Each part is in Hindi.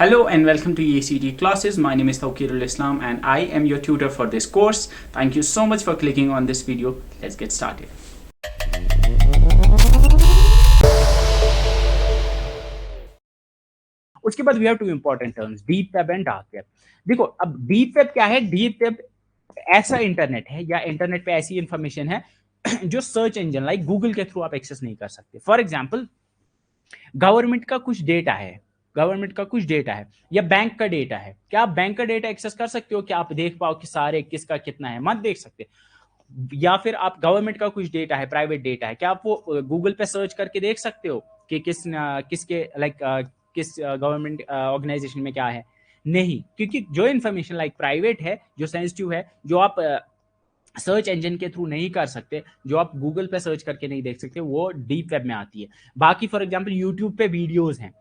Hello and welcome to EACD classes. My name is Tawqirul Islam and I am your tutor for this course. Thank you so much for clicking on this video. Let's get started. उसके बाद we have two important terms, deep web and dark web. देखो अब डीप वेब क्या है? डीप वेब ऐसा इंटरनेट है या इंटरनेट पे ऐसी इंफॉर्मेशन है जो सर्च इंजन लाइक गूगल के थ्रू आप एक्सेस नहीं कर सकते। फॉर एग्जाम्पल गवर्नमेंट का कुछ डेटा है या बैंक का डेटा है। क्या आप बैंक का डेटा एक्सेस कर सकते हो? क्या आप देख पाओ कि सारे किसका कितना है? मत देख सकते। या फिर आप गवर्नमेंट का कुछ डेटा है, प्राइवेट डेटा है, क्या आप वो गूगल पे सर्च करके देख सकते हो कि किसके लाइक किस गवर्नमेंट ऑर्गेनाइजेशन में क्या है? नहीं, क्योंकि जो इन्फॉर्मेशन लाइक प्राइवेट है, जो सेंसिटिव है, जो आप सर्च इंजन के थ्रू नहीं कर सकते, जो आप गूगल पे सर्च करके नहीं देख सकते, वो डीप वेब में आती है। बाकी फॉर एग्जांपल यूट्यूब पे वीडियोस हैं,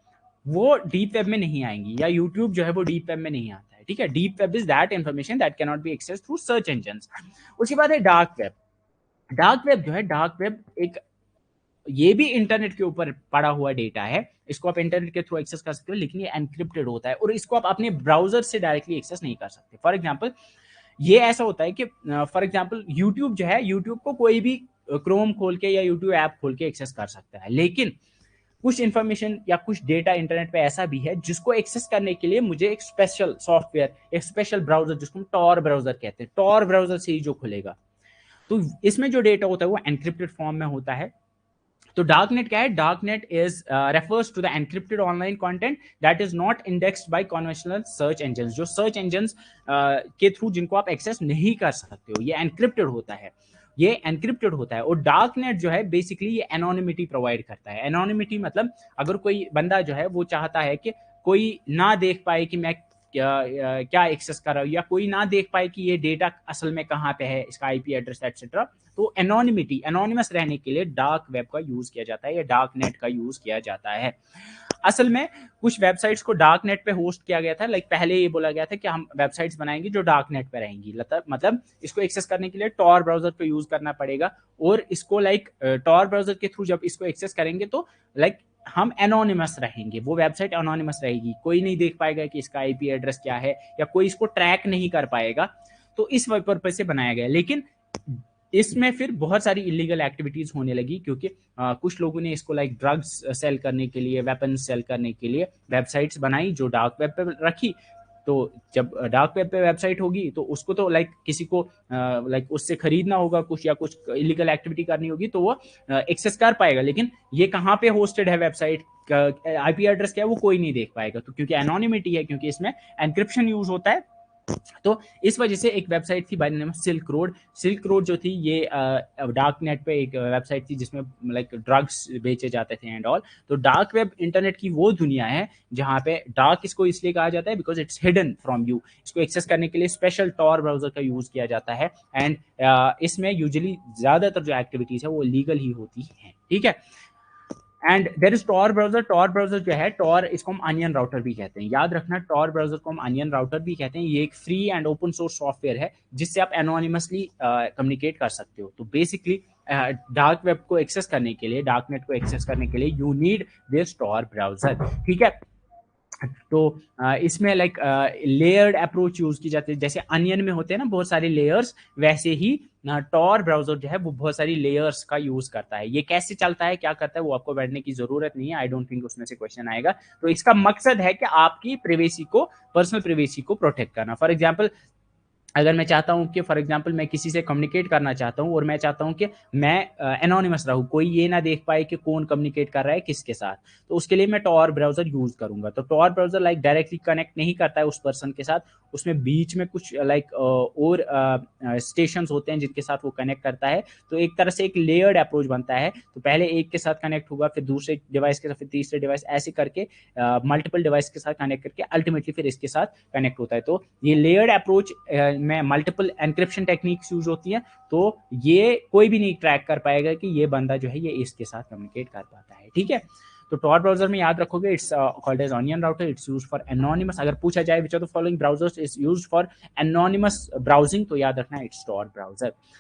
वो डीप वेब में नहीं आएंगी, या यूट्यूब जो है वो डीप वेब में नहीं आता है। ठीक है, deep web is that information that can not be access through search engine. उसके बाद है डार्क वेब। डार्क वेब जो है, डार्क वेब एक ये भी इंटरनेट के ऊपर पड़ा हुआ डेटा है। इसको आप इंटरनेट के थ्रू एक्सेस कर सकते हो, लेकिन ये एनक्रिप्टेड होता है और इसको आप अपने ब्राउजर से डायरेक्टली एक्सेस नहीं कर सकते। फॉर एग्जांपल ये ऐसा होता है कि फॉर एग्जांपल यूट्यूब जो है, यूट्यूब को कोई भी क्रोम खोल के या यूट्यूब ऐप खोल के एक्सेस कर सकता है, लेकिन कुछ इंफॉर्मेशन या कुछ डेटा इंटरनेट पे ऐसा भी है जिसको एक्सेस करने के लिए मुझे एक स्पेशल सॉफ्टवेयर, एक स्पेशल ब्राउजर, जिसको हम टॉर ब्राउजर कहते हैं, टॉर ब्राउजर से ही जो खुलेगा, तो इसमें जो डेटा होता है वो एनक्रिप्टेड फॉर्म में होता है। तो डार्क नेट क्या है? Dark net is refers to the encrypted online content that is not indexed by conventional search engines. जो सर्च इंजन्स के थ्रू जिनको आप एक्सेस नहीं कर सकते हो, ये एनक्रिप्टेड होता है, ये एनक्रिप्टेड होता है। और डार्क नेट जो है बेसिकली ये एनोनिमिटी प्रोवाइड करता है। एनोनिमिटी मतलब अगर कोई बंदा जो है वो चाहता है कि कोई ना देख पाए कि मैं क्या एक्सेस कर रहा हूँ, या कोई ना देख पाए कि ये डेटा असल में कहाँ पे है, इसका आईपी एड्रेस एटसेट्रा, तो एनोनिमिटी, एनोनिमस रहने के लिए डार्क वेब का यूज किया जाता है या डार्क नेट का यूज किया जाता है। असल में कुछ वेबसाइट्स को डार्क नेट पे होस्ट किया गया था, लाइक पहले ये बोला गया था कि हम वेबसाइट्स बनाएंगे जो डार्क नेट पे रहेंगी, मतलब इसको एक्सेस करने के लिए टॉर ब्राउजर को यूज करना पड़ेगा, और इसको लाइक टॉर ब्राउजर के थ्रू जब इसको एक्सेस करेंगे तो लाइक हम एनोनिमस रहेंगे, वो वेबसाइट एनोनिमस रहेगी, कोई नहीं देख पाएगा कि इसका आईपी एड्रेस क्या है, या कोई इसको ट्रैक नहीं कर पाएगा। तो इस पर्पज से बनाया गया। लेकिन इसमें फिर बहुत सारी इलीगल एक्टिविटीज होने लगी, क्योंकि कुछ लोगों ने इसको लाइक ड्रग्स सेल करने के लिए, वेपन सेल करने के लिए वेबसाइट्स बनाई जो डार्क वेब पे रखी। तो जब डार्क वेब पे वेबसाइट होगी तो उसको तो लाइक किसी को लाइक उससे खरीदना होगा कुछ, या कुछ इलीगल एक्टिविटी करनी होगी, तो वो एक्सेस कर पाएगा। लेकिन ये कहाँ पे होस्टेड है वेबसाइट, आईपी एड्रेस क्या है, वो कोई नहीं देख पाएगा। तो क्योंकि एनोनिमिटी है, क्योंकि इसमें एनक्रिप्शन यूज होता है, तो इस वजह से एक वेबसाइट थी by name silk road. Silk road जो थी ये डार्क नेट पे एक वेबसाइट थी जिसमें लाइक ड्रग्स बेचे जाते थे एंड ऑल। तो डार्क वेब इंटरनेट की वो दुनिया है जहाँ पे डार्क इसको इसलिए कहा जाता है because it's hidden from you. इसको एक्सेस करने के लिए स्पेशल टॉर ब्राउजर का यूज किया जाता है, एंड इसमें यूजुअली ज्यादातर जो एक्टिविटीज है वो लीगल ही होती है। ठीक है, and there is Tor browser. Tor browser जो है, टॉर इसको हम अनियन राउटर भी कहते हैं, याद रखना, टॉर ब्राउजर को हम अनियन राउटर भी कहते हैं। ये एक free and open source software है जिससे आप एनोनिमसली कम्युनिकेट कर सकते हो। तो बेसिकली डार्क वेब को एक्सेस करने के लिए, डार्क नेट को एक्सेस करने के लिए you need this Tor browser. ठीक है, तो इसमें लाइक लेयर्ड अप्रोच यूज की जाती है। जैसे अनियन में होते हैं ना बहुत सारे लेयर्स, वैसे ही टॉर ब्राउजर जो है वो बहुत सारी लेयर्स का यूज करता है। ये कैसे चलता है, क्या करता है, वो आपको बैठने की जरूरत नहीं है। आई डोंट थिंक उसमें से क्वेश्चन आएगा। तो इसका मकसद है कि आपकी प्रिवेसी को, पर्सनल प्रिवेसी को प्रोटेक्ट करना। फॉर एग्जाम्पल अगर मैं चाहता हूं कि फॉर एग्जांपल मैं किसी से कम्युनिकेट करना चाहता हूं और मैं चाहता हूं कि मैं एनोनिमस रहूं, कोई ये ना देख पाए कि कौन कम्युनिकेट कर रहा है किसके साथ, तो उसके लिए मैं टॉर ब्राउजर यूज करूंगा। तो Tor browser like directly connect नहीं करता है उस पर्सन के साथ, उसमें बीच में कुछ लाइक और स्टेशन होते हैं जिनके साथ वो कनेक्ट करता है। तो एक तरह से एक लेयर्ड अप्रोच बनता है। तो पहले एक के साथ कनेक्ट होगा, फिर दूसरे डिवाइस के साथ, फिर तीसरे डिवाइस, ऐसे करके मल्टीपल डिवाइस के साथ कनेक्ट करके अल्टीमेटली फिर इसके साथ कनेक्ट होता है। तो ये लेयर्ड अप्रोच में मल्टीपल एनक्रिप्शन टेक्निक्स यूज होती हैं। तो ये कोई भी नहीं ट्रैक कर पाएगा कि ये बंदा जो है ये इसके साथ कम्युनिकेट कर पाता है। ठीक है, तो टॉर ब्राउजर में याद रखोगे it's called as onion router, it's used for anonymous. अगर पूछा जाए which are the following browsers is used for anonymous browsing, तो याद रखना इट्स टॉर ब्राउजर।